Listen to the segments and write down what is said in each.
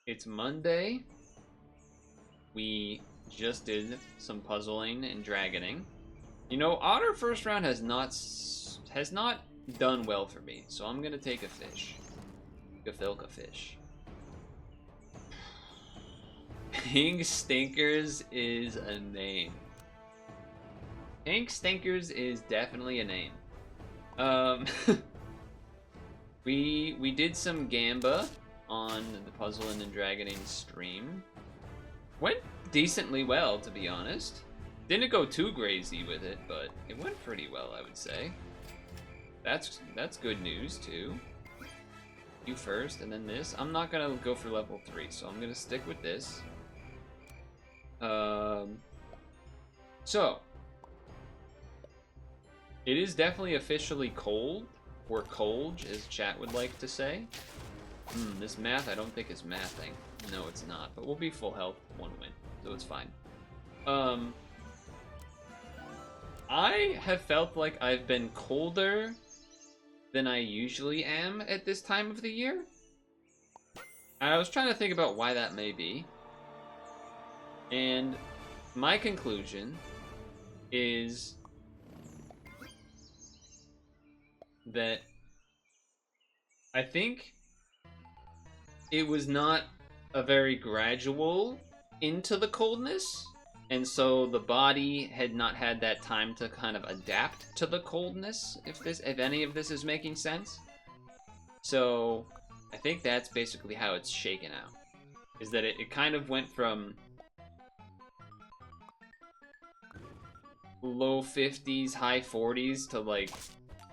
It's Monday. We just did some puzzling and dragoning. You know, Otter first round has not done well for me, so I'm gonna take a fish. Gafilka fish. Pink Stinkers is a name. Pink Stinkers is definitely a name. Um, we did some Gamba on the Puzzling and Dragoning stream. Went decently well, to be honest. Didn't go too crazy with it, but it went pretty well, I would say. That's good news too. You first, and then this. I'm not gonna go for level 3, so I'm gonna stick with this. So it is definitely officially cold, or cold, as chat would like to say. This math, I don't think is mathing. No, it's not. But we'll be full health, 1 win, so it's fine. I have felt like I've been colder than I usually am at this time of the year. I was trying to think about why that may be. And my conclusion is that I think it was not a very gradual into the coldness, and so the body had not had that time to kind of adapt to the coldness, if any of this is making sense. So I think that's basically how it's shaken out, is that it kind of went from low 50s, high 40s to like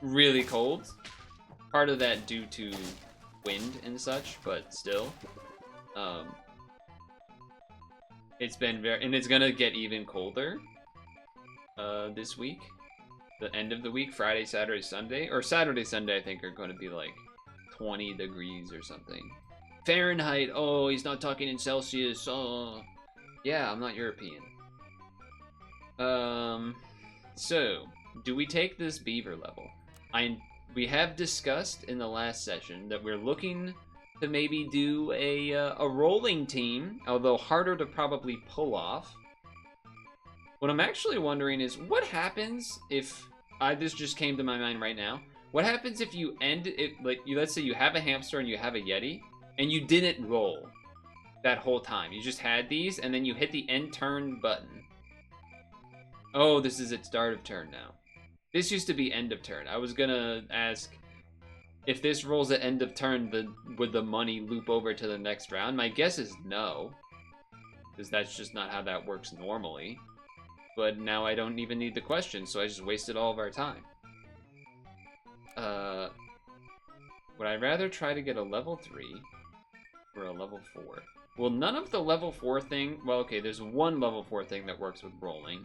really cold. Part of that due to wind and such, but still. It's been and it's gonna get even colder this week. The end of the week, Friday, Saturday, Sunday, or Saturday, Sunday, I think are going to be like 20 degrees or something. Fahrenheit. Oh, he's not talking in Celsius. Oh, yeah, I'm not European. So do we take this beaver level? We have discussed in the last session that we're looking to maybe do a rolling team, although harder to probably pull off. What I'm actually wondering is what happens if this just came to my mind right now. What happens if you end it like let's say you have a hamster and you have a yeti and you didn't roll that whole time. You just had these and then you hit the end turn button. Oh, this is at start of turn now. This used to be end of turn. I was gonna ask if this rolls at end of turn, would the money loop over to the next round? My guess is no, because that's just not how that works normally. But now I don't even need the question, so I just wasted all of our time. Would I rather try to get a level 3 or a level 4? Well, none of the level 4 thing... Well, okay, there's one level 4 thing that works with rolling.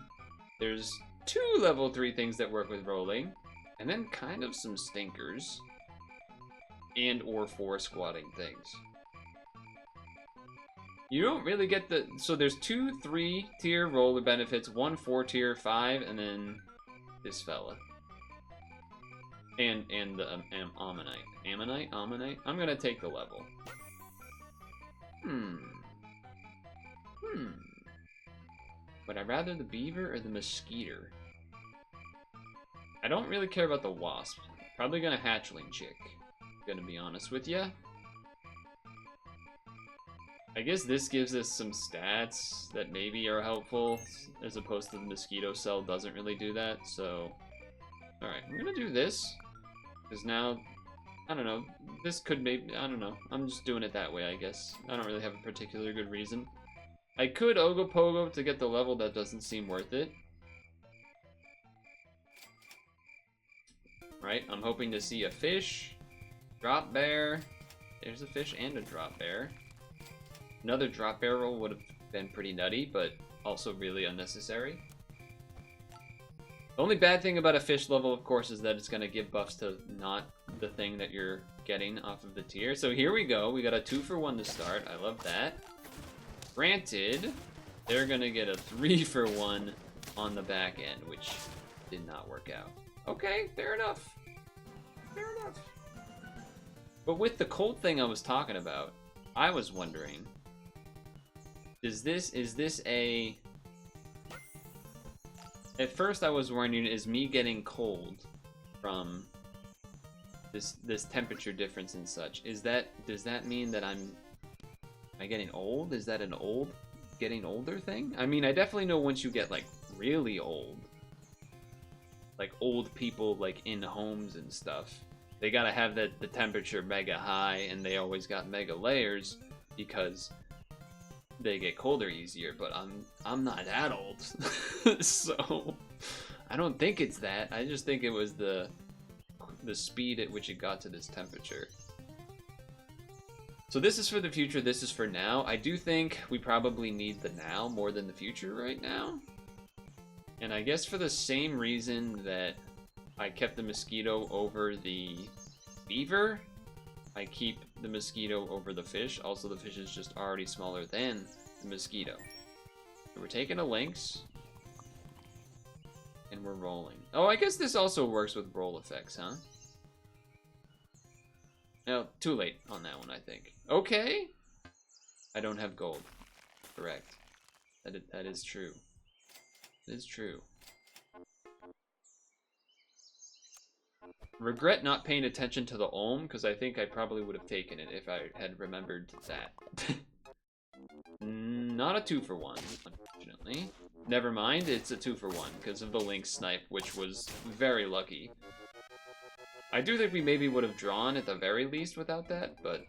There's 2 level 3 things that work with rolling. And then kind of some stinkers. And or 4 squatting things. You don't really get the... So there's 2 3-tier roller benefits, 1 4-tier, 5, and then this fella. And the Ammonite. Ammonite? I'm gonna take the level. Would I rather the beaver or the mosquito? I don't really care about the wasp. Probably gonna hatchling chick. Gonna be honest with ya. I guess this gives us some stats that maybe are helpful, as opposed to the mosquito cell doesn't really do that, so... Alright, I'm gonna do this. Because now, I don't know, this could maybe, I don't know. I'm just doing it that way, I guess. I don't really have a particular good reason. I could Ogopogo to get the level that doesn't seem worth it. Right, I'm hoping to see a fish. Drop bear. There's a fish and a drop bear. Another drop bear roll would have been pretty nutty, but also really unnecessary. The only bad thing about a fish level, of course, is that it's going to give buffs to not the thing that you're getting off of the tier. So here we go. We got a 2-for-1 to start. I love that. Granted, they're going to get a 3-for-1 on the back end, which did not work out. Okay, fair enough. Fair enough. But with the cold thing I was talking about, I was wondering, is this a... At first I was wondering, is me getting cold from this temperature difference and such, does that mean that am I getting old? Is that an getting older thing? I mean, I definitely know once you get like really old, like old people like in homes and stuff, they gotta have the temperature mega high, and they always got mega layers because they get colder easier. But I'm not that old, so I don't think it's that. I just think it was the speed at which it got to this temperature. So this is for the future, this is for now. I do think we probably need the now more than the future right now. And I guess for the same reason that I kept the mosquito over the beaver, I keep the mosquito over the fish. Also, the fish is just already smaller than the mosquito. So we're taking a lynx, and we're rolling. Oh, I guess this also works with roll effects, huh? No, too late on that one, I think. Okay. I don't have gold. Correct. That is true. It is true. Regret not paying attention to the ohm, because I think I probably would have taken it if I had remembered that. Not a 2-for-1, unfortunately. Never mind, it's a 2-for-1 because of the lynx snipe, which was very lucky. I do think we maybe would have drawn at the very least without that, but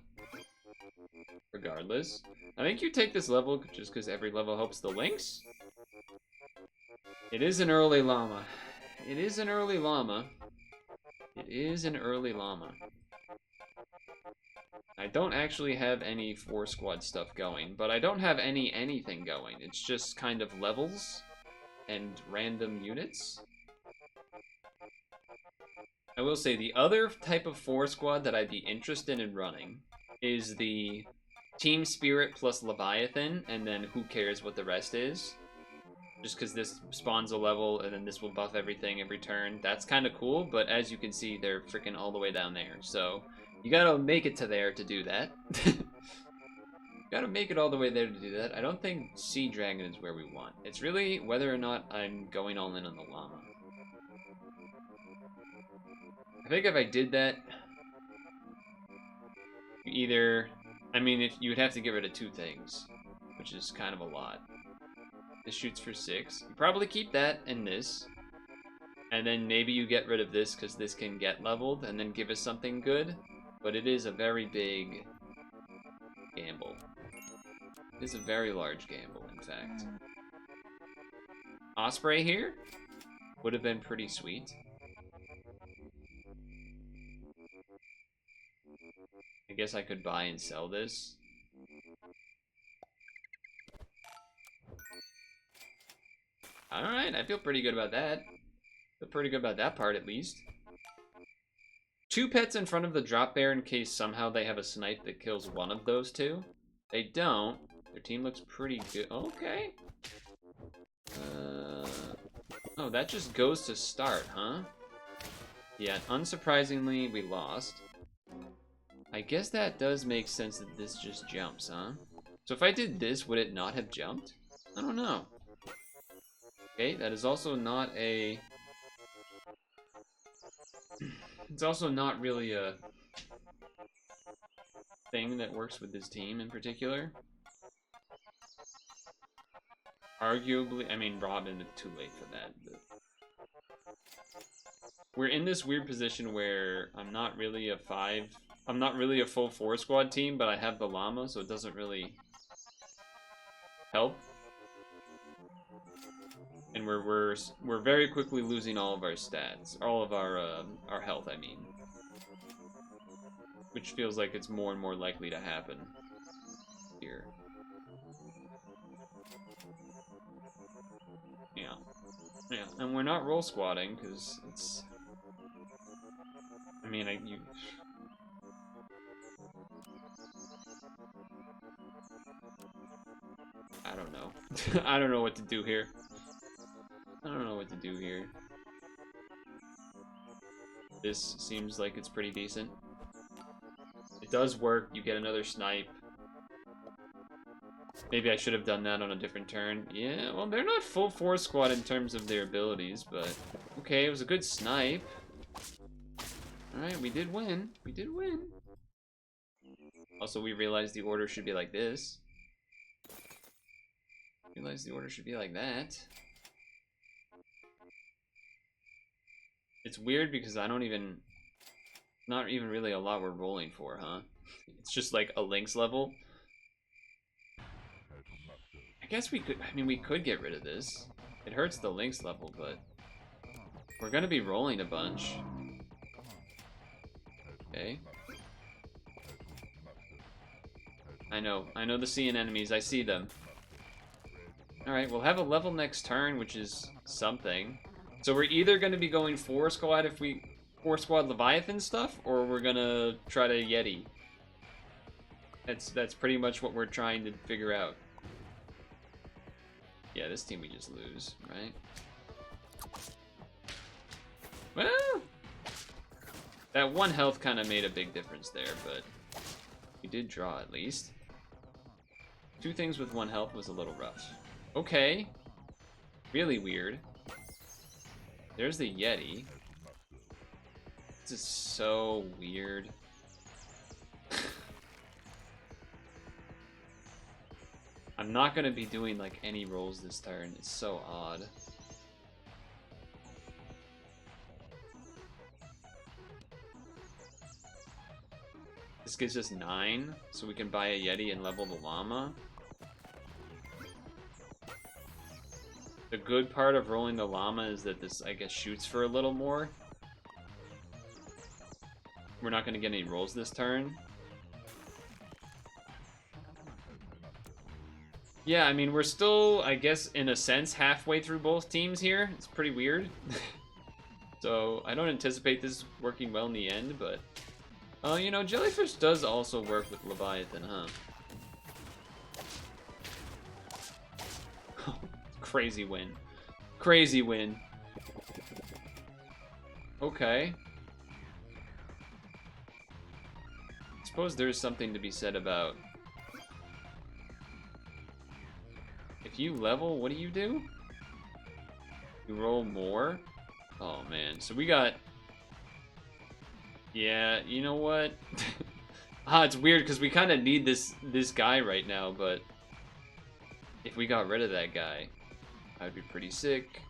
regardless. I think you take this level just because every level helps the lynx. It is an early llama. It is an early llama. It is an early llama. I don't actually have any 4-squad stuff going, but I don't have anything going. It's just kind of levels and random units. I will say the other type of 4-squad that I'd be interested in running is the Team Spirit plus Leviathan, and then who cares what the rest is. Just because this spawns a level, and then this will buff everything every turn. That's kind of cool, but as you can see, they're freaking all the way down there. So you gotta make it to there to do that. Gotta make it all the way there to do that. I don't think Sea Dragon is where we want. It's really whether or not I'm going all in on the llama. I think if I did that, either, I mean, if you would have to get rid of 2 things, which is kind of a lot. This shoots for 6. You probably keep that and this, and then maybe you get rid of this because this can get leveled and then give us something good. But it is a very big gamble. It is a very large gamble, in fact. Osprey here would have been pretty sweet. I guess I could buy and sell this. Alright, I feel pretty good about that. Feel pretty good about that part, at least. 2 pets in front of the drop bear in case somehow they have a snipe that kills one of those 2. They don't. Their team looks pretty good. Okay. Oh, that just goes to start, huh? Yeah, unsurprisingly, we lost. I guess that does make sense that this just jumps, huh? So if I did this, would it not have jumped? I don't know. Okay, that is also not a... It's also not really a thing that works with this team in particular. Arguably, I mean, Robin is too late for that. But we're in this weird position where I'm not really a full 4-squad team, but I have the llama, so it doesn't really help. And we're very quickly losing all of our stats, all of our health, I mean, which feels like it's more and more likely to happen here. Yeah, and we're not roll squatting because it's. I mean, I don't know. I don't know what to do here. I don't know what to do here. This seems like it's pretty decent. It does work. You get another snipe. Maybe I should have done that on a different turn. Yeah, well, they're not full force squad in terms of their abilities, but... Okay, it was a good snipe. Alright, we did win. We did win. Also, we realized the order should be like this. Realized the order should be like that. It's weird because I don't even... Not even really a lot we're rolling for, huh? It's just like a Lynx level. I guess we could... I mean, we could get rid of this. It hurts the Lynx level, but... We're gonna be rolling a bunch. Okay. I know the Seeing enemies, I see them. Alright, we'll have a level next turn, which is something. So we're either gonna be going 4 squad if we... 4 squad Leviathan stuff, or we're gonna try to Yeti. That's pretty much what we're trying to figure out. Yeah, this team we just lose, right? Well, that 1 health kind of made a big difference there, but we did draw at least. 2 things with 1 health was a little rough. Okay. Really weird. There's the Yeti. This is so weird. I'm not gonna be doing like any rolls this turn. It's so odd. This gives us 9, so we can buy a Yeti and level the llama. The good part of rolling the llama is that this, I guess, shoots for a little more. We're not going to get any rolls this turn. Yeah, I mean, we're still, I guess, in a sense, halfway through both teams here. It's pretty weird. So, I don't anticipate this working well in the end, but... you know, Jellyfish does also work with Leviathan, huh? Crazy win. Crazy win. Okay. I suppose there's something to be said about... If you level, what do? You roll more? Oh, man. So we got... Yeah, you know what? It's weird because we kind of need this guy right now, but if we got rid of that guy, I'd be pretty sick.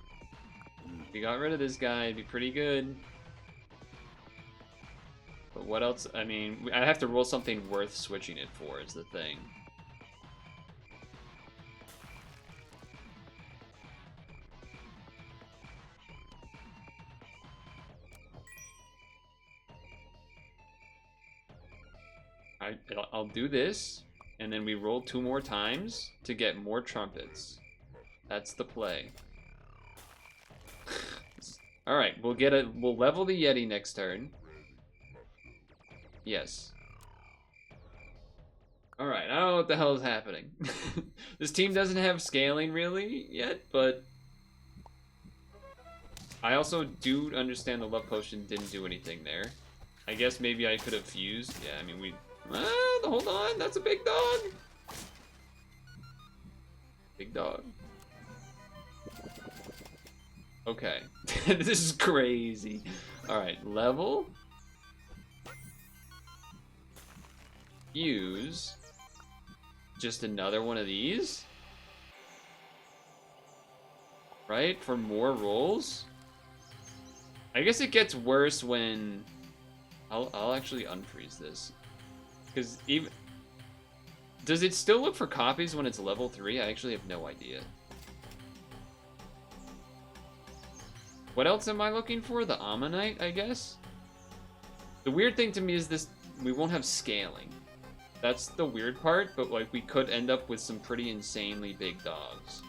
If we got rid of this guy, it'd be pretty good. But what else? I mean, I have to roll something worth switching it for is the thing. I'll do this, and then we roll 2 more times to get more trumpets. That's the play. All right, we'll level the Yeti next turn. Yes. All right, I don't know what the hell is happening. This team doesn't have scaling really yet, but I also do understand the love potion didn't do anything there. I guess maybe I could have fused. Yeah, I mean we. Hold on, that's a big dog. Big dog. Okay, this is crazy. All right, level. Use. Just another one of these. Right, for more rolls. I guess it gets worse when... I'll actually unfreeze this. Because even... Does it still look for copies when it's level 3? I actually have no idea. What else am I looking for? The Ammonite, I guess? The weird thing to me is this... We won't have scaling. That's the weird part, but like we could end up with some pretty insanely big dogs.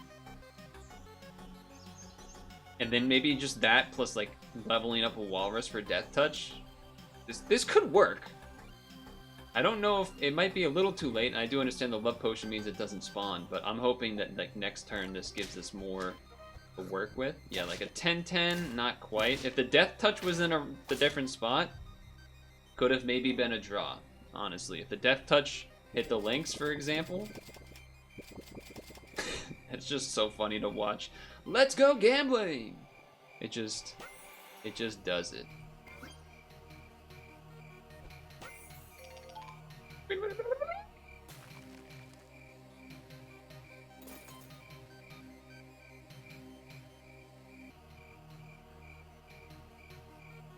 And then maybe just that plus like leveling up a walrus for death touch. This could work. I don't know if it might be a little too late, and I do understand the love potion means it doesn't spawn, but I'm hoping that like next turn this gives us more to work with. Yeah, like a 10-10, not quite. If the death touch was in the different spot, could have maybe been a draw, honestly. If the death touch hit the Lynx, for example, It's just so funny to watch. Let's go gambling! It just does it.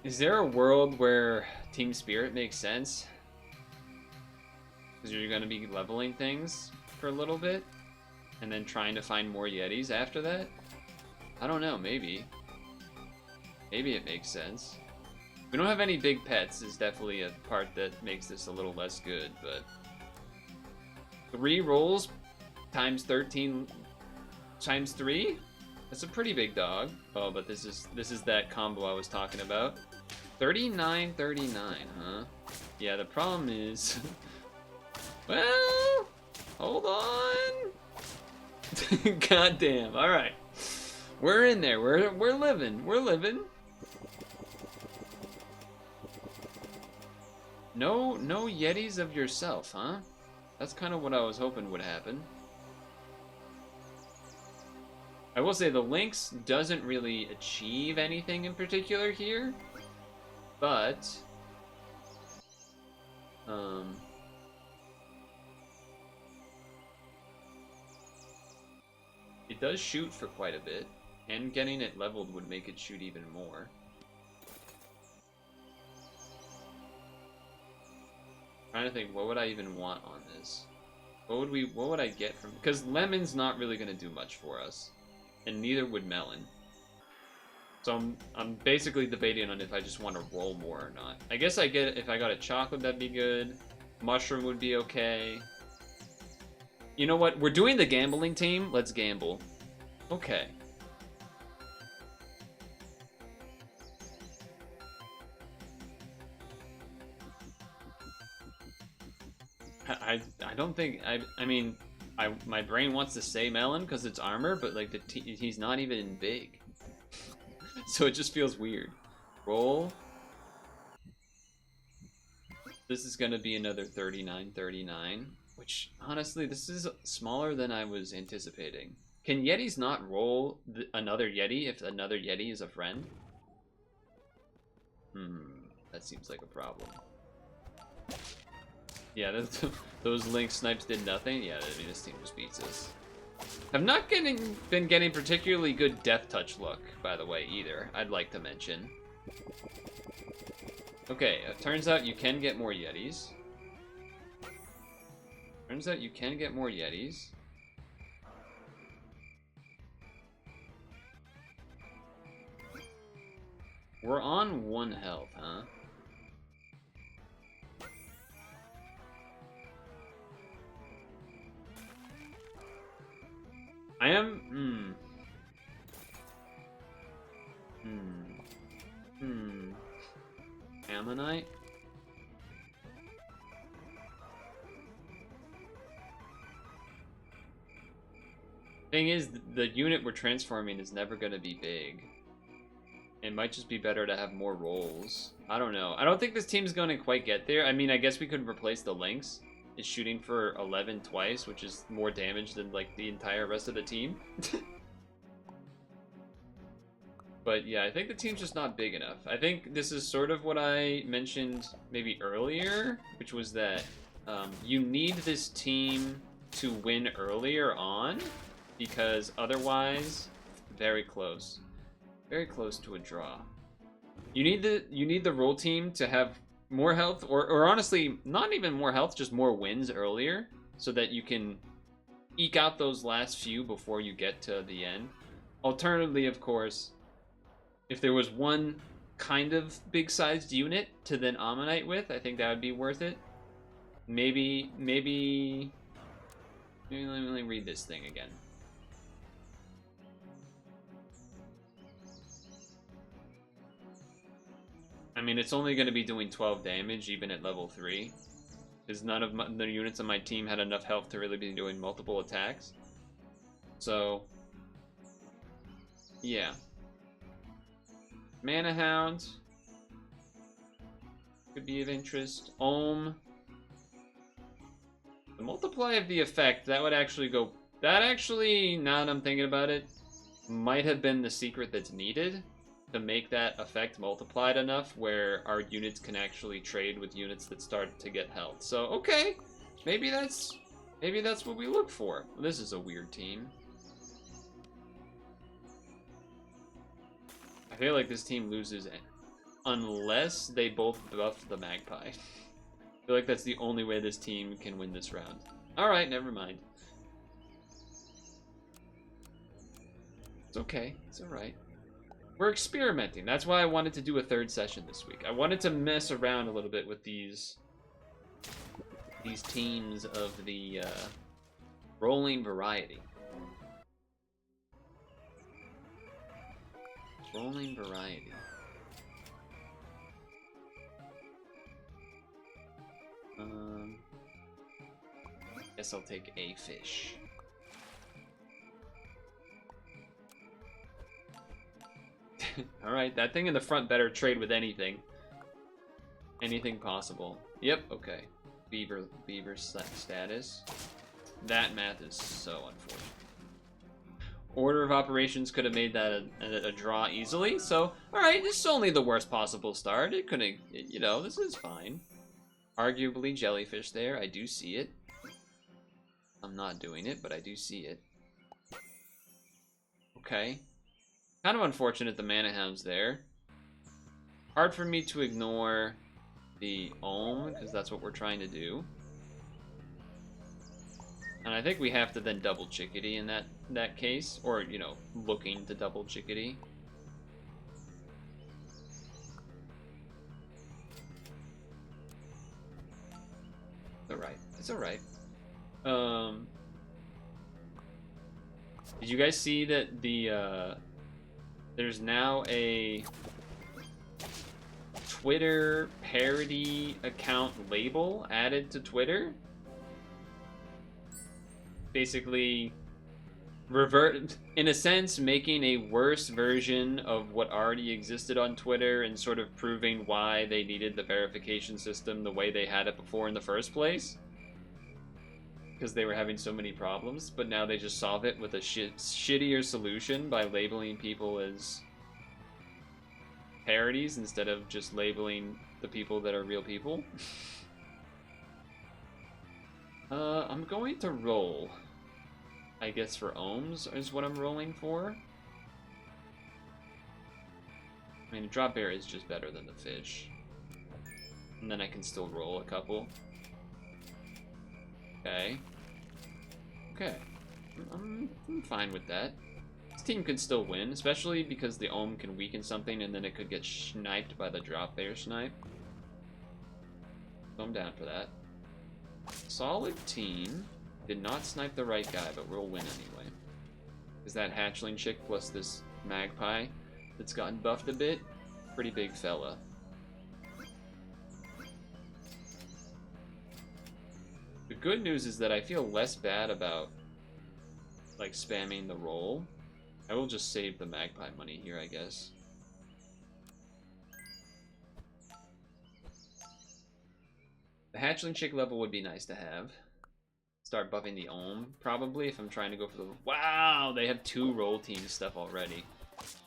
Is there a world where Team Spirit makes sense? Because you're going to be leveling things for a little bit, and then trying to find more Yetis after that? I don't know, maybe. Maybe it makes sense. We don't have any big pets is definitely a part that makes this a little less good, but... 3 rolls times 13 times 3? That's a pretty big dog. Oh, but this is that combo I was talking about. 39.39, huh? Yeah, the problem is... well, hold on. Goddamn. All right. We're in there. We're living. We're living. No Yetis of yourself, huh? That's kind of what I was hoping would happen. I will say the Lynx doesn't really achieve anything in particular here, but it does shoot for quite a bit, and getting it leveled would make it shoot even more. Trying to think, what would I even want on this? What would I get from? Because Lemon's not really gonna do much for us, and neither would Melon. So I'm basically debating on if I just want to roll more or not. I guess if I got a chocolate, that'd be good. Mushroom would be okay. You know what? We're doing the gambling team. Let's gamble. Okay. I don't think I mean my brain wants to say Melon because it's armor, but like he's not even big. So it just feels weird. Roll. This is gonna be another 39.39, which honestly, this is smaller than I was anticipating. Can Yetis not roll another Yeti if another Yeti is a friend? That seems like a problem. Yeah, those Lynx snipes did nothing. Yeah, I mean, this team just beats us. I've not been getting particularly good death touch luck, by the way, either. I'd like to mention. Okay, it turns out you can get more Yetis. Turns out you can get more Yetis. We're on 1 health, huh? I am... Ammonite? Thing is, the unit we're transforming is never going to be big. It might just be better to have more rolls. I don't know. I don't think this team's going to quite get there. I mean, I guess we could replace the Lynx. It's shooting for 11 twice, which is more damage than like the entire rest of the team. But yeah, I think the team's just not big enough. I think this is sort of what I mentioned maybe earlier, which was that you need this team to win earlier on, because otherwise, very close to a draw. You need the roll team to have more health, or honestly, not even more health, just more wins earlier, so that you can eke out those last few before you get to the end. Alternatively, of course, if there was one kind of big-sized unit to then Ammonite with, I think that would be worth it. Maybe let me read this thing again. I mean, it's only going to be doing 12 damage, even at level 3. Because none of the units on my team had enough health to really be doing multiple attacks. So, yeah. Mana Hound could be of interest. Ohm. The multiply of the effect, that would actually go That actually, now that I'm thinking about it, might have been the secret that's needed to make that effect multiplied enough where our units can actually trade with units that start to get health. So, okay, maybe that's what we look for. This is a weird team. I feel like this team loses unless they both buff the Magpie. I feel like that's the only way this team can win this round. Alright, never mind. It's okay. It's alright. We're experimenting. That's why I wanted to do a third session this week. I wanted to mess around a little bit with these teams of the rolling variety. Rolling variety. Guess I'll take a fish. Alright, that thing in the front better trade with anything. Anything possible. Yep, okay. Beaver status. That math is so unfortunate. Order of operations could have made that a draw easily, so, alright, this is only the worst possible start. It couldn't, you know, this is fine. Arguably jellyfish there, I do see it. I'm not doing it, but I do see it. Okay. Kind of unfortunate the mana hound's there. Hard for me to ignore the Ohm, because that's what we're trying to do. And I think we have to then double Chickadee in that case, or, you know, looking to double Chickadee. It's alright. It's alright. Did you guys see that there's now a Twitter parody account label added to Twitter? Basically, in a sense, making a worse version of what already existed on Twitter and sort of proving why they needed the verification system the way they had it before in the first place. Because they were having so many problems, but now they just solve it with a shittier solution by labeling people as parodies instead of just labeling the people that are real people. I'm going to roll. I guess for ohms is what I'm rolling for. I mean, a drop bear is just better than the fish. And then I can still roll a couple. Okay. Okay. I'm fine with that. This team could still win, especially because the Ohm can weaken something and then it could get sniped by the drop bear snipe. So I'm down for that. Solid team. Did not snipe the right guy, but we'll win anyway. Is that hatchling chick plus this magpie that's gotten buffed a bit? Pretty big fella. The good news is that I feel less bad about, like, spamming the roll. I will just save the magpie money here, I guess. The hatchling chick level would be nice to have. Start buffing the Ohm, probably, if I'm trying to go for the... Wow, they have 2 roll team stuff already.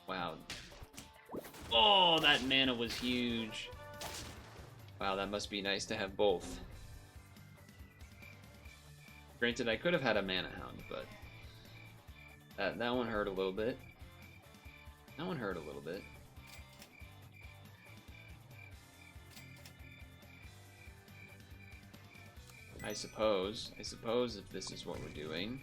Wow. Oh, that mana was huge. Wow, that must be nice to have both. Granted, I could have had a mana hound, but... That one hurt a little bit. That one hurt a little bit. I suppose if this is what we're doing.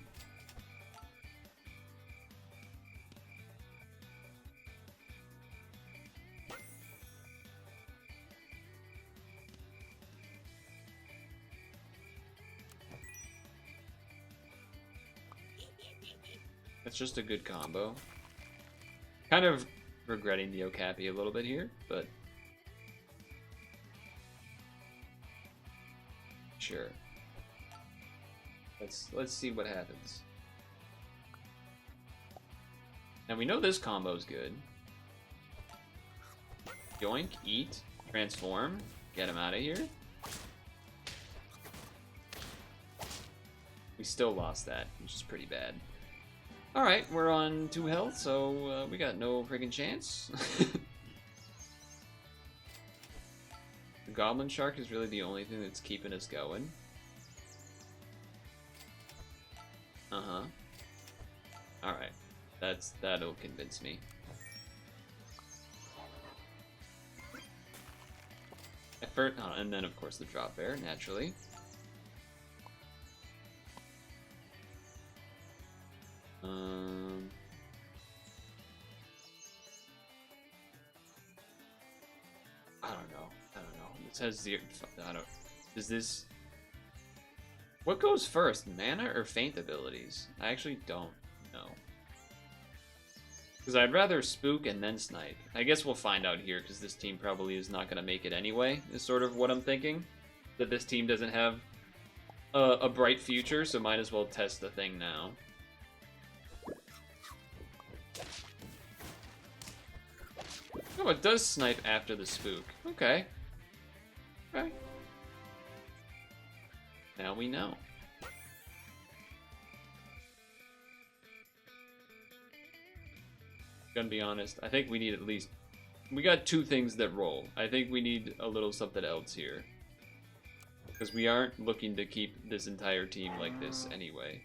That's just a good combo. Kind of regretting the Okapi a little bit here, but sure. Let's see what happens. Now we know this combo's good. Yoink, eat, transform, get him out of here. We still lost that, which is pretty bad. Alright, we're on 2 health, so we got no friggin' chance. The Goblin Shark is really the only thing that's keeping us going. Uh-huh. Alright. That'll convince me. Effort, and then of course the drop bear, naturally. I don't know. It says the, I don't, is this, what goes first, mana or feint abilities? I actually don't know. Because I'd rather spook and then snipe. I guess we'll find out here, because this team probably is not going to make it anyway, is sort of what I'm thinking. That this team doesn't have a bright future, so might as well test the thing now. Oh, it does snipe after the spook. Okay. Okay. Now we know. Gonna be honest, I think we need at least... We got 2 things that roll. I think we need a little something else here. Because we aren't looking to keep this entire team like this anyway.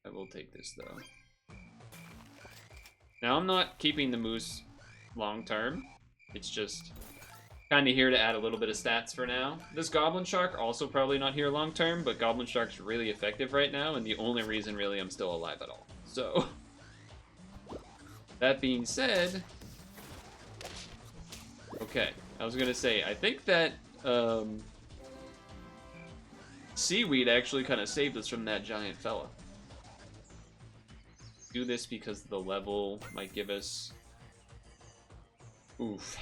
I will take this though. Now I'm not keeping the moose long term. It's just kind of here to add a little bit of stats for now. This Goblin Shark also probably not here long term, but Goblin Shark's really effective right now, and the only reason really I'm still alive at all. So, that being said, okay, I was gonna say, I think that seaweed actually kind of saved us from that giant fella. Do this because the level might give us... Oof.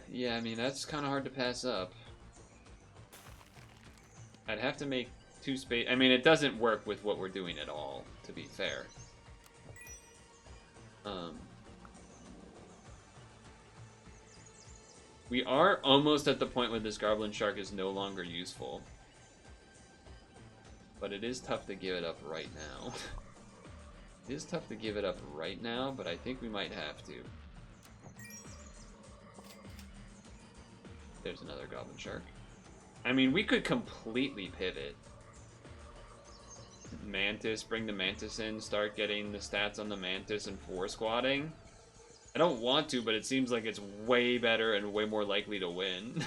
Yeah, I mean, that's kind of hard to pass up. I'd have to make 2 space... I mean, it doesn't work with what we're doing at all, to be fair. We are almost at the point where this Goblin Shark is no longer useful. But it is tough to give it up right now. It is tough to give it up right now, but I think we might have to. There's another Goblin Shark. I mean, we could completely pivot. Mantis, bring the Mantis in, start getting the stats on the Mantis and 4-squatting. I don't want to, but it seems like it's way better and way more likely to win.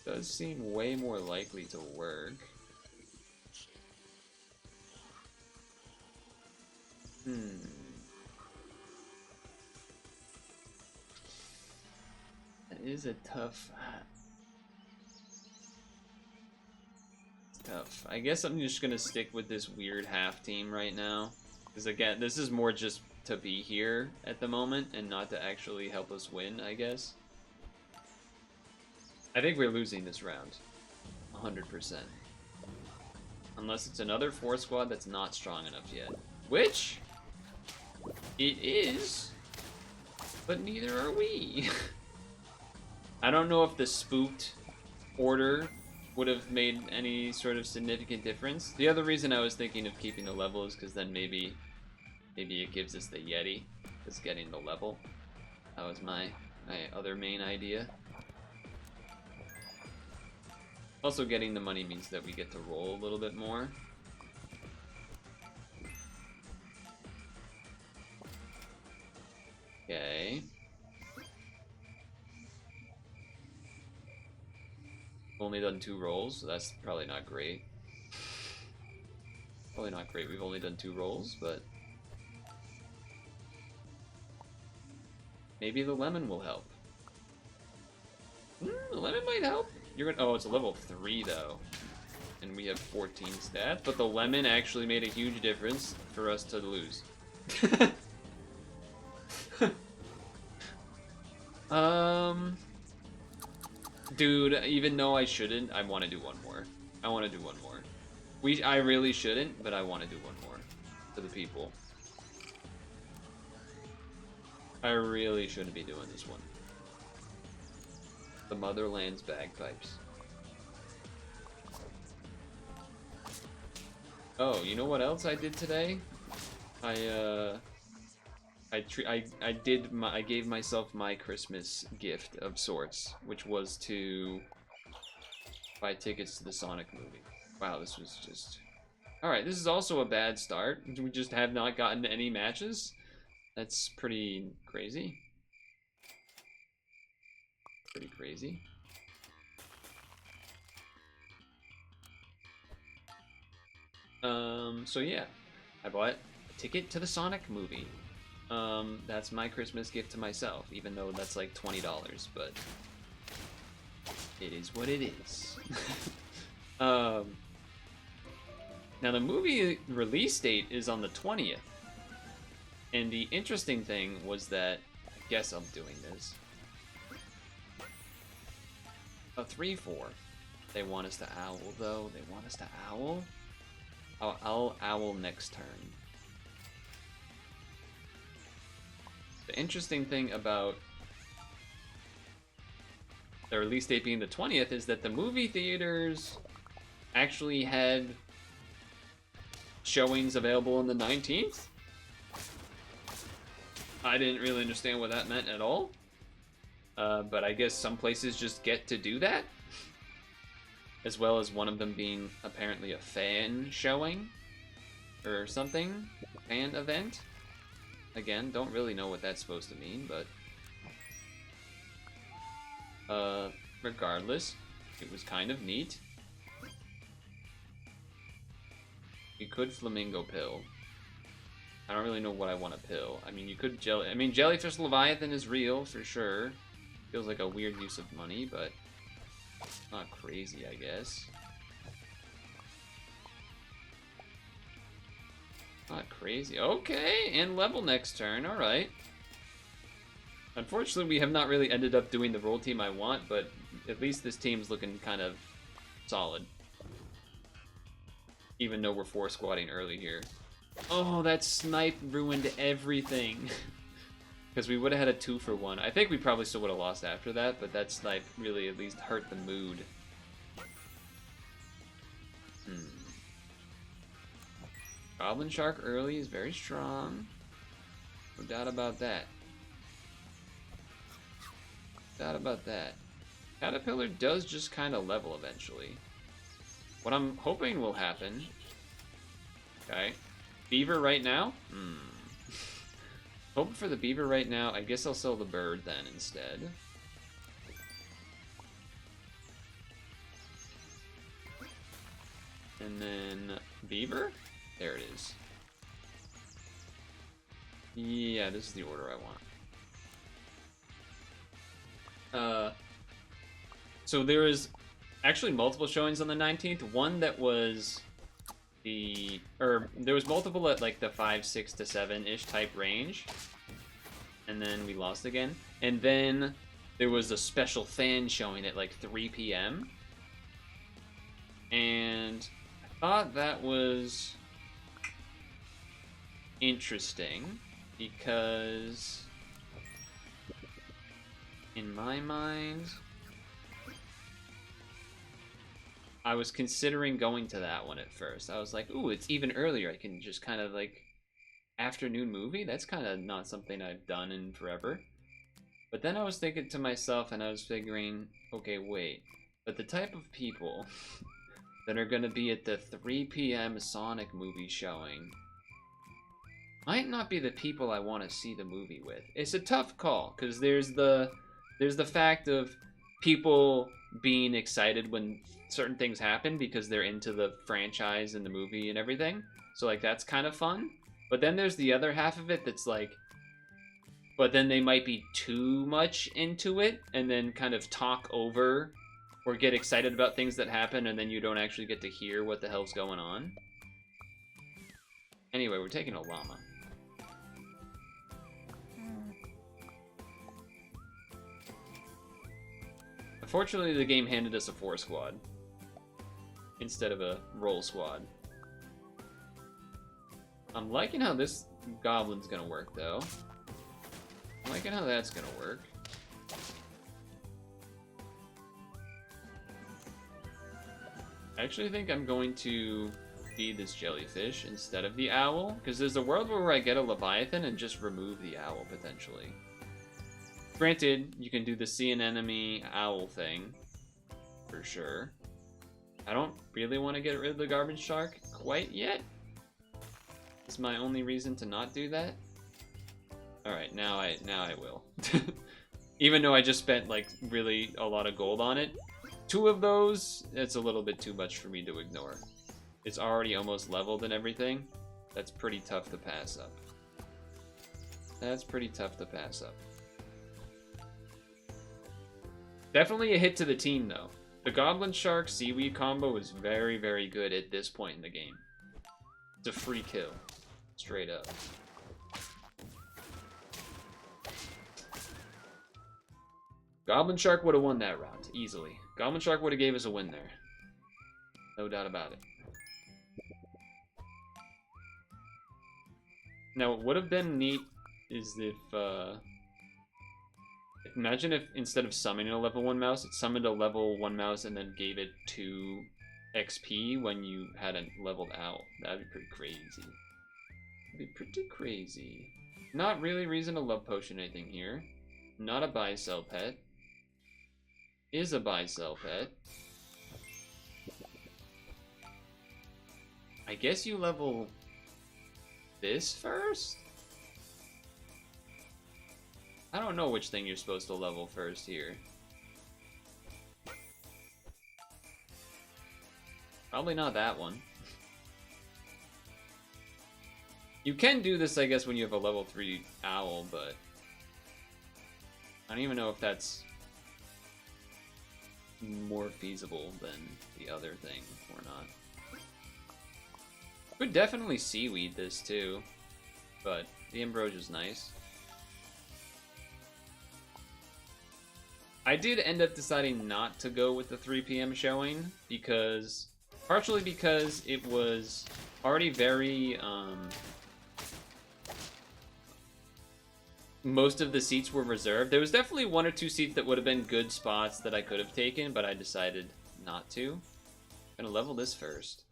Does seem way more likely to work. That is a tough... It's tough. I guess I'm just gonna stick with this weird half team right now. Because again, this is more just to be here at the moment and not to actually help us win, I guess. I think we're losing this round. 100%. Unless it's another 4-squad that's not strong enough yet. Which... it is, but neither are we. I don't know if the spooked order would have made any sort of significant difference. The other reason I was thinking of keeping the level is because then maybe it gives us the Yeti, just getting the level. That was my other main idea. Also, getting the money means that we get to roll a little bit more. Okay. Only done 2 rolls, so that's probably not great. Probably not great. We've only done 2 rolls, but maybe the lemon will help. The lemon might help. You're gonna. Oh, it's a level 3 though, and we have 14 stats. But the lemon actually made a huge difference for us to lose. Dude, even though I shouldn't, I want to do one more. I want to do one more. I really shouldn't, but I want to do one more for the people. I really shouldn't be doing this one. The motherland's bagpipes. Oh, you know what else I did today? I gave myself my Christmas gift of sorts, which was to buy tickets to the Sonic movie. Wow, this was just... Alright, this is also a bad start. We just have not gotten to any matches. That's pretty crazy. Pretty crazy. So yeah, I bought a ticket to the Sonic movie. That's my Christmas gift to myself, even though that's like $20, but it is what it is. Now the movie release date is on the 20th, and the interesting thing was that, I guess I'm doing this, a 3-4. They want us to owl, though. They want us to owl? I'll owl next turn. The interesting thing about the release date being the 20th is that the movie theaters actually had showings available on the 19th. I didn't really understand what that meant at all. But I guess some places just get to do that. As well as one of them being apparently a fan showing or something, fan event. Again, don't really know what that's supposed to mean, but regardless, it was kind of neat. You could flamingo pill. I don't really know what I want to pill. I mean, you could Jellyfish Leviathan is real for sure. Feels like a weird use of money, but not crazy, I guess. Not crazy. Okay, and level next turn. Alright. Unfortunately, we have not really ended up doing the roll team I want, but at least this team's looking kind of solid. Even though we're 4-squatting early here. Oh, that snipe ruined everything. Because we would have had a 2-for-1. I think we probably still would have lost after that, but that snipe really at least hurt the mood. Goblin Shark early is very strong. No doubt about that. No doubt about that. Caterpillar does just kind of level eventually. What I'm hoping will happen... Okay. Beaver right now? Hoping for the beaver right now. I guess I'll sell the bird then instead. And then beaver? There it is. Yeah, this is the order I want. So there was actually multiple showings on the 19th. One that was there was multiple at like the 5, 6 to 7-ish type range. And then we lost again. And then there was a special fan showing at like 3 p.m. And I thought that was interesting because in my mind I was considering going to that one at first. I was like, ooh, it's even earlier. I can just kind of like afternoon movie. That's kind of not something I've done in forever. But then I was thinking to myself and I was figuring, okay, wait, but the type of people that are going to be at the 3 p.m. Sonic movie showing might not be the people I want to see the movie with. It's a tough call because there's the fact of people being excited when certain things happen because they're into the franchise and the movie and everything. So like that's kind of fun. But then there's the other half of it that's like, but then they might be too much into it and then kind of talk over or get excited about things that happen and then you don't actually get to hear what the hell's going on. Anyway, we're taking a llama. Unfortunately, the game handed us a 4-squad instead of a roll squad. I'm liking how this goblin's gonna work, though. I'm liking how that's gonna work. I actually think I'm going to feed this jellyfish instead of the owl, because there's a world where I get a Leviathan and just remove the owl, potentially. Granted, you can do the see an enemy owl thing, for sure. I don't really want to get rid of the garbage shark quite yet. It's my only reason to not do that. Alright, now I will. Even though I just spent, like, really a lot of gold on it. 2 of those, it's a little bit too much for me to ignore. It's already almost leveled and everything. That's pretty tough to pass up. That's pretty tough to pass up. Definitely a hit to the team, though. The Goblin Shark Seaweed combo is very, very good at this point in the game. It's a free kill. Straight up. Goblin Shark would have won that round, easily. Goblin Shark would have gave us a win there. No doubt about it. Now, what would have been neat is if, imagine if instead of summoning a level 1 mouse, it summoned a level 1 mouse and then gave it 2 XP when you had a leveled owl. That'd be pretty crazy. That'd be pretty crazy. Not really reason to love potion anything here. Not a buy-sell pet. Is a buy-sell pet. I guess you level this first? I don't know which thing you're supposed to level first here. Probably not that one. You can do this, I guess, when you have a level 3 owl, but I don't even know if that's more feasible than the other thing or not. Could definitely seaweed this too, but the Ambrosia's nice. I did end up deciding not to go with the 3 PM showing because, partially because it was already very, most of the seats were reserved. There was definitely 1 or 2 seats that would have been good spots that I could have taken, but I decided not to. I'm gonna level this first,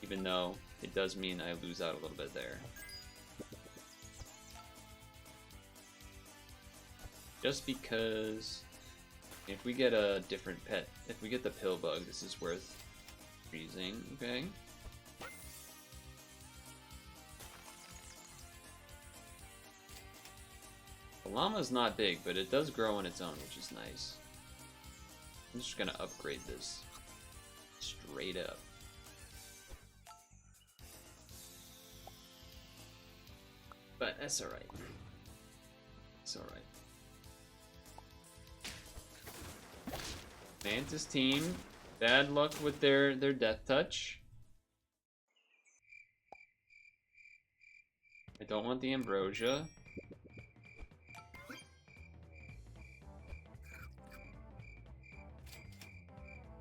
even though it does mean I lose out a little bit there. Just because if we get a different pet, if we get the pill bug, this is worth freezing, okay? The llama's not big, but it does grow on its own, which is nice. I'm just gonna upgrade this straight up. But that's alright. It's alright. Mantis team, bad luck with their death touch. I don't want the ambrosia.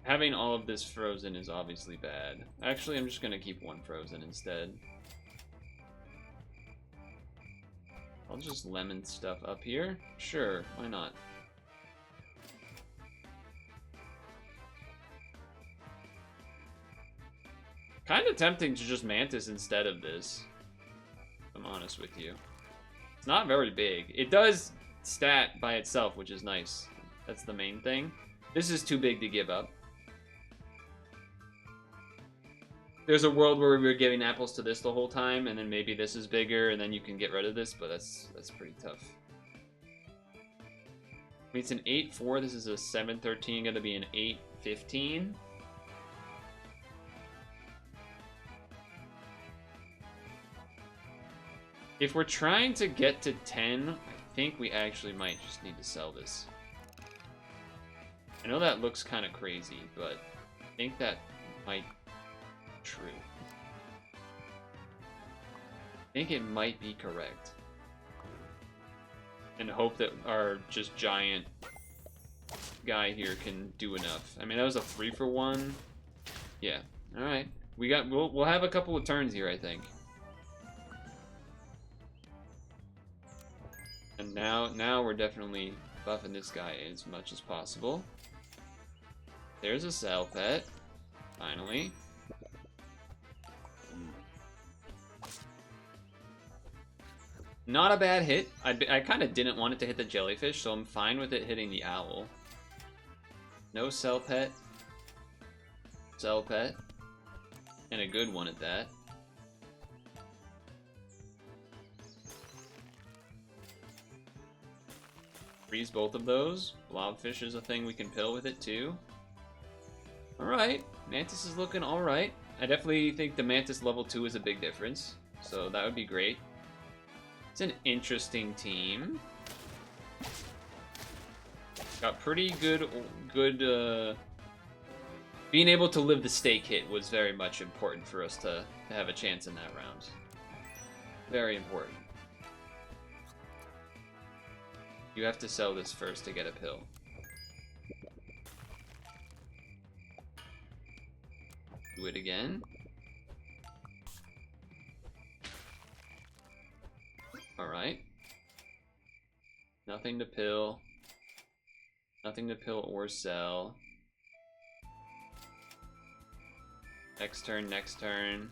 Having all of this frozen is obviously bad. Actually, I'm just gonna keep 1 frozen instead. I'll just lemon stuff up here. Sure, why not? Kind of tempting to just Mantis instead of this, if I'm honest with you. It's not very big. It does stat by itself, which is nice. That's the main thing. This is too big to give up. There's a world where we were giving apples to this the whole time, and then maybe this is bigger, and then you can get rid of this, but that's pretty tough. I mean, it's an 8-4, this is a 7-13, gonna be an 8-15. If we're trying to get to 10, I think we actually might just need to sell this. I know that looks kind of crazy, but I think that might be true. I think it might be correct. And hope that our just giant guy here can do enough. I mean, that was a 3-for-1. Yeah. All right. We'll have a couple of turns here, I think. And now we're definitely buffing this guy as much as possible. There's a Cell Pet. Finally. Not a bad hit. I kind of didn't want it to hit the jellyfish, so I'm fine with it hitting the owl. No cell pet. Cell pet. And a good one at that. Freeze both of those. Blobfish is a thing we can pill with it too. Alright, Mantis is looking alright. I definitely think the Mantis level 2 is a big difference, so that would be great. It's an interesting team. Got pretty good, being able to live the stake hit was very much important for us to have a chance in that round. Very important. You have to sell this first to get a pill. Do it again. Alright. Nothing to pill. Nothing to pill or sell. Next turn, next turn.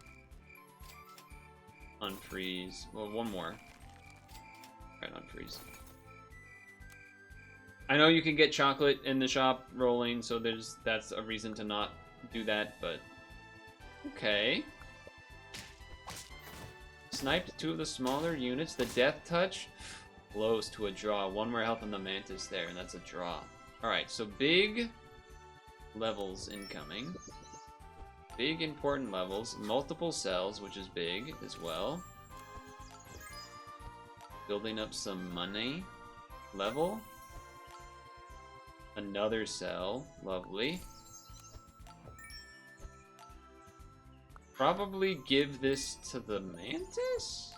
Unfreeze. Well, one more. Alright, unfreeze. I know you can get chocolate in the shop rolling, so that's a reason to not do that, but okay. Sniped two of the smaller units. The death touch blows to a draw. One more health on the Mantis there, and that's a draw. Alright, so big levels incoming. Big important levels. Multiple cells, which is big as well. Building up some money. Level. Another cell. Lovely. Probably give this to the Mantis?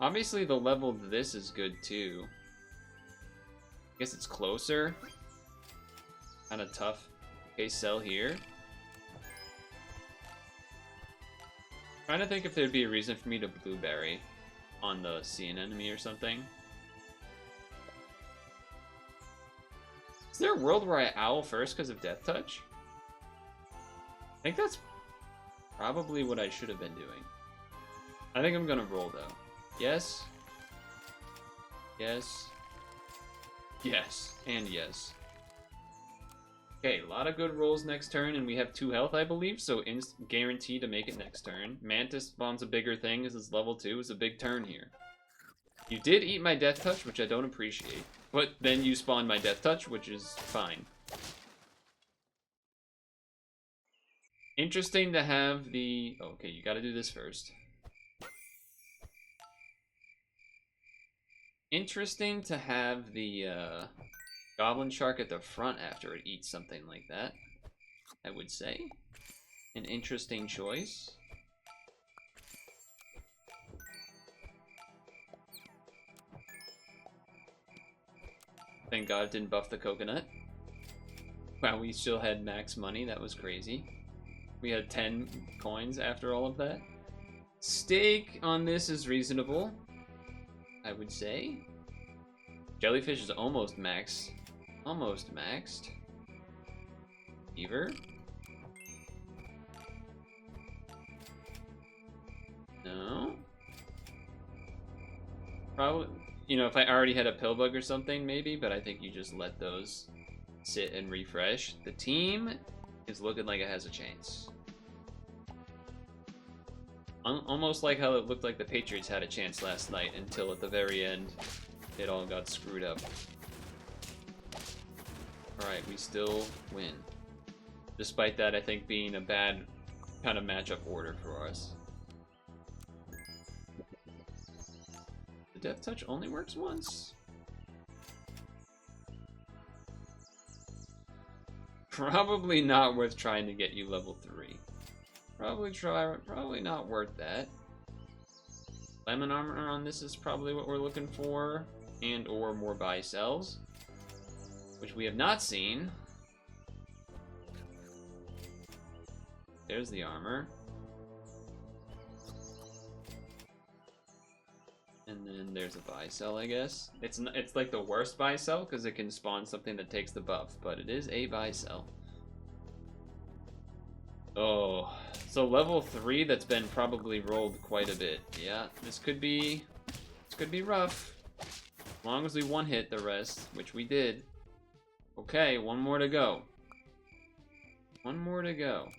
Obviously the level of this is good too. I guess it's closer. Kinda tough. Okay, sell here. Trying to think if there'd be a reason for me to blueberry on the sea anemone or something. Is there a world where I owl first because of death touch? I think that's probably what I should have been doing. I think I'm gonna roll though. Yes. Yes. Yes. And yes. Okay, a lot of good rolls next turn, and we have 2 health, I believe, so guaranteed to make it next turn. Mantis spawns a bigger thing, as it's level 2, is a big turn here. You did eat my death touch, which I don't appreciate, but then you spawned my death touch, which is fine. Interesting to have the... Okay, you gotta do this first. Interesting to have the goblin shark at the front after it eats something like that, I would say. An interesting choice. Thank God it didn't buff the coconut. Wow, we still had max money. That was crazy. We had 10 coins after all of that. Stake on this is reasonable, I would say. Jellyfish is almost maxed. Almost maxed. Beaver. No. Probably, you know, if I already had a pill bug or something, maybe, but I think you just let those sit and refresh. The team is looking like it has a chance. Almost like how it looked like the Patriots had a chance last night until at the very end it all got screwed up. Alright, we still win. Despite that, I think being a bad kind of matchup order for us. The death touch only works once. Probably not worth trying to get you level 3. Probably not worth that. Lemon armor on this is probably what we're looking for, and or more buy sells, which we have not seen. There's the armor. And then there's a buy sell, I guess. It's like the worst buy sell because it can spawn something that takes the buff, but it is a buy sell. Oh, so level 3 that's been probably rolled quite a bit. Yeah, this could be rough. As long as we one hit the rest, which we did. Okay, one more to go. One more to go.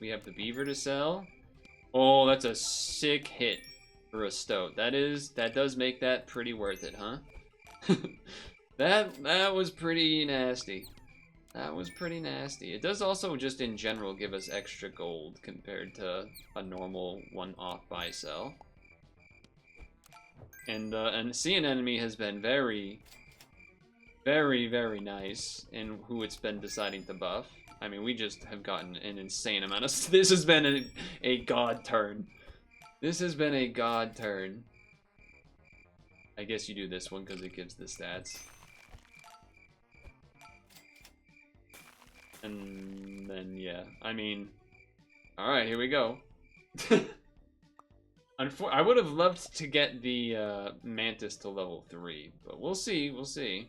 We have the beaver to sell. Oh, that's a sick hit for a stoat. That does make that pretty worth it, huh? That was pretty nasty. That was pretty nasty. It does also just in general give us extra gold compared to a normal one-off buy sell. And seeing enemy has been very, very, very nice in who it's been deciding to buff. I mean, we just have gotten an insane amount of... This has been a god turn. This has been a god turn. I guess you do this one because it gives the stats. And then, yeah, I mean... Alright, here we go. I would have loved to get the Mantis to level 3, but we'll see, we'll see.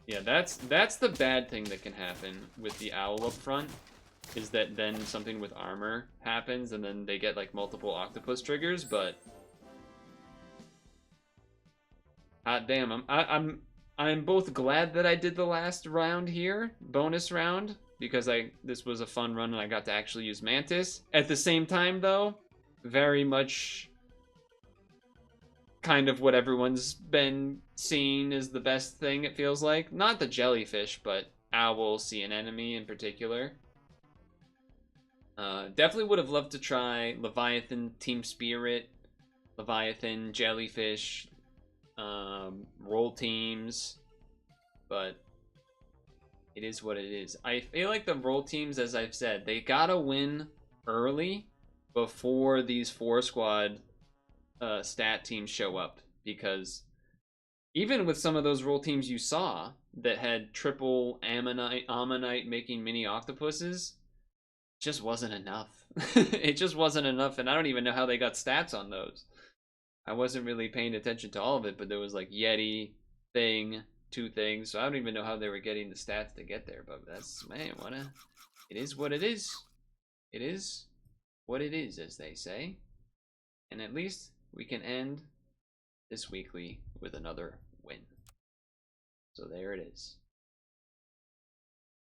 Yeah, that's the bad thing that can happen with the owl up front, is that then something with armor happens, and then they get like multiple octopus triggers. But damn, I'm both glad that I did the last round here, bonus round, because this was a fun run and I got to actually use Mantis. At the same time, though, very much kind of what everyone's been seeing is the best thing, it feels like. Not the jellyfish, but owl, sea anemone in particular. Definitely would have loved to try Leviathan, Team Spirit, Leviathan, Jellyfish, roll teams, but it is what it is. I feel like the roll teams, as I've said, they gotta win early before these 4-squad stat teams show up, because even with some of those roll teams you saw that had triple ammonite making mini octopuses, it just wasn't enough. It just wasn't enough, and I don't even know how they got stats on those. I wasn't really paying attention to all of it, but there was like Yeti, Thing, 2 things, so I don't even know how they were getting the stats to get there, but that's, man, it is what it is. It is what it is, as they say. And at least we can end this weekly with another win. So there it is.